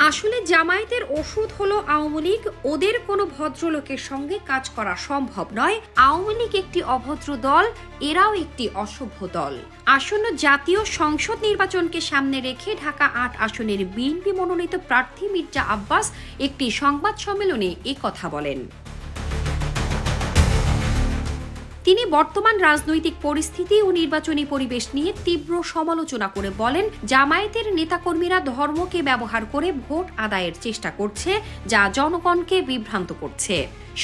আসলে জামায়াতের ওষুধ হলো আওয়ামী লীগ। ওদের কোনো ভদ্রলোকের সঙ্গে কাজ করা সম্ভব নয়। আওয়ামী লীগ একটি অভদ্র দল, এরাও একটি অসভ্য দল। আসন্ন জাতীয় সংসদ নির্বাচনকে সামনে রেখে ঢাকা ৮ আসনের বিএনপি মনোনীত প্রার্থী মির্জা আব্বাস একটি সংবাদ সম্মেলনে একথা বলেন। তিনি বর্তমান রাজনৈতিক পরিস্থিতি ও নির্বাচনী পরিবেশ নিয়ে তীব্র সমালোচনা করে বলেন, জামায়াতের নেতাকর্মীরা ধর্মকে ব্যবহার করে ভোট আদায়ের চেষ্টা করছে, যা জনগণকে বিভ্রান্ত করছে।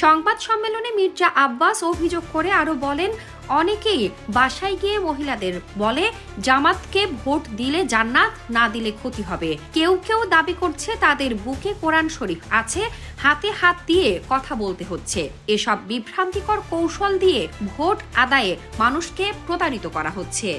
সংবাদ সম্মেলনে মির্জা আব্বাস অভিযোগ করে আরো বলেন, অনেকেই বাসায় গিয়ে মহিলাদের বলে জামাতকে ভোট দিলে জান্নাত, না দিলে ক্ষতি হবে। কেউ কেউ দাবি করছে তাদের বুকে কোরআন শরীফ আছে, হাতে হাত দিয়ে কথা বলতে হচ্ছে। এসব বিভ্রান্তিকর কৌশল দিয়ে ভোট আদায়ে মানুষকে প্রতারিত করা হচ্ছে।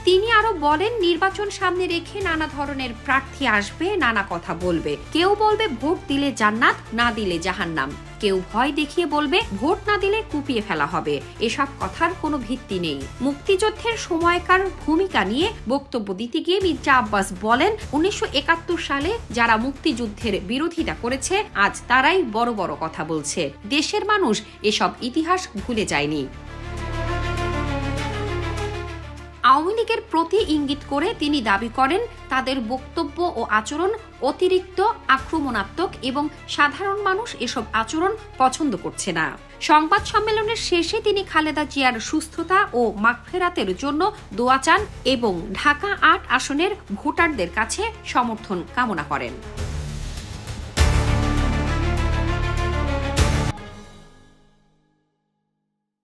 তিনি আরো বলেন, নির্বাচন সামনে রেখে নানা ধরনের প্রার্থী আসবে, নানা কথা বলবে। কেউ বলবে ভোট দিলে জান্নাত, না দিলে জাহান্নাম। কেউ ভয় দেখিয়ে বলবে ভোট না দিলে কুপিয়ে ফেলা হবে। এসব কথার কোনো ভিত্তি নেই। মুক্তিযুদ্ধের সময়কার ভূমিকা নিয়ে বক্তব্য দিতে গিয়ে মির্জা আব্বাস বলেন, ১৯৭১ সালে যারা মুক্তিযুদ্ধের বিরোধিতা করেছে আজ তারাই বড় বড় কথা বলছে। দেশের মানুষ এসব ইতিহাস ভুলে যায়নি। আওয়ামী লীগের প্রতি ইঙ্গিত করে তিনি দাবি করেন, তাদের বক্তব্য ও আচরণ অতিরিক্ত আক্রমণাত্মক এবং সাধারণ মানুষ এসব আচরণ পছন্দ করছে না। সংবাদ সম্মেলনের শেষে তিনি খালেদা জিয়ার সুস্থতা ও মাগফেরাতের জন্য দোয়া চান এবং ঢাকা ৮ আসনের ভোটারদের কাছে সমর্থন কামনা করেন।